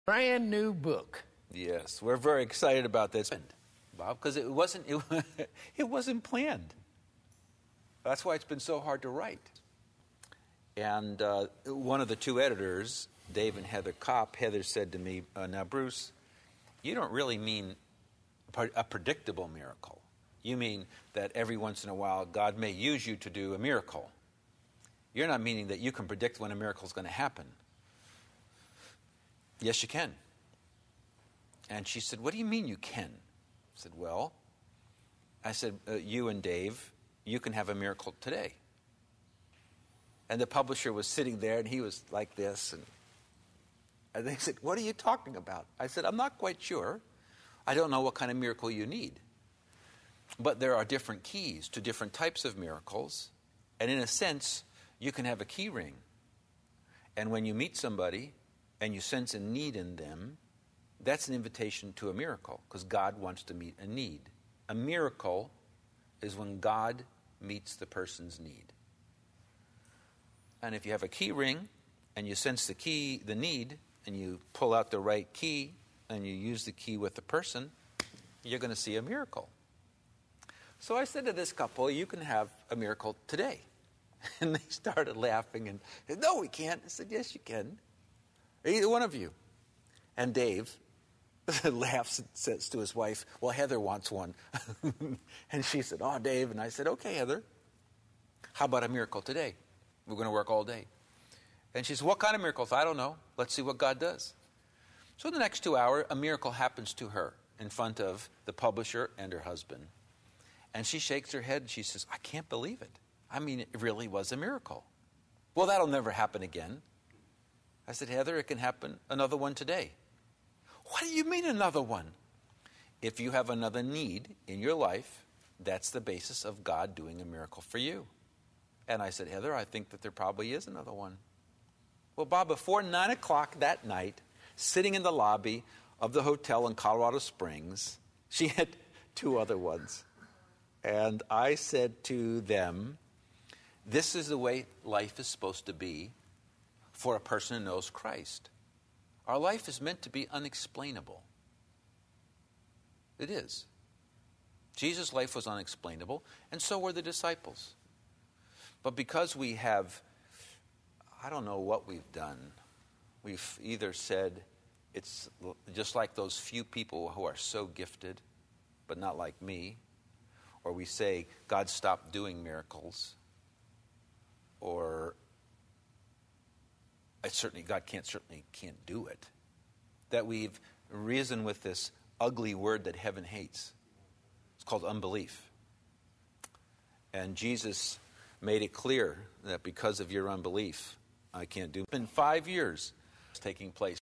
brand new book. Yes, we're very excited about this, Bob, because it wasn't planned. That's why it's been so hard to write. And one of the two editors, Dave and Heather Kopp, Heather said to me, now, Bruce, you don't really mean a predictable miracle. You mean that every once in a while God may use you to do a miracle. You're not meaning that you can predict when a miracle is going to happen. Yes, you can. And she said, what do you mean you can? I said, well, you and Dave, you can have a miracle today. And the publisher was sitting there, and he was like this. And they said, what are you talking about? I said, I'm not quite sure. I don't know what kind of miracle you need. But there are different keys to different types of miracles. And in a sense, you can have a key ring. And when you meet somebody and you sense a need in them, that's an invitation to a miracle, because God wants to meet a need. A miracle is when God meets the person's need. And if you have a key ring and you sense the need, and you pull out the right key and you use the key with the person, you're going to see a miracle. So I said to this couple, you can have a miracle today. And they started laughing and said, no, we can't. I said, yes, you can. Either one of you. And Dave laughs and says to his wife, well, Heather wants one. And she said, oh, Dave. And I said, okay, Heather, how about a miracle today? We're going to work all day. And she said, what kind of miracles? I don't know. Let's see what God does. So the next 2 hours, a miracle happens to her in front of the publisher and her husband. And she shakes her head and she says, I can't believe it. I mean, it really was a miracle. Well, that'll never happen again. I said, Heather, it can happen another one today. What do you mean another one? If you have another need in your life, that's the basis of God doing a miracle for you. And I said, Heather, I think that there probably is another one. Well, Bob, before 9 o'clock that night, sitting in the lobby of the hotel in Colorado Springs, she had 2 other ones. And I said to them, this is the way life is supposed to be for a person who knows Christ. Our life is meant to be unexplainable. It is. Jesus' life was unexplainable, and so were the disciples. But because we have, I don't know what we've done. We've either said it's just like those few people who are so gifted, but not like me. Or we say, God stopped doing miracles. Or God certainly can't do it. That we've reasoned with this ugly word that heaven hates. It's called unbelief. And Jesus made it clear that because of your unbelief, I can't do it. It's been 5 years taking place.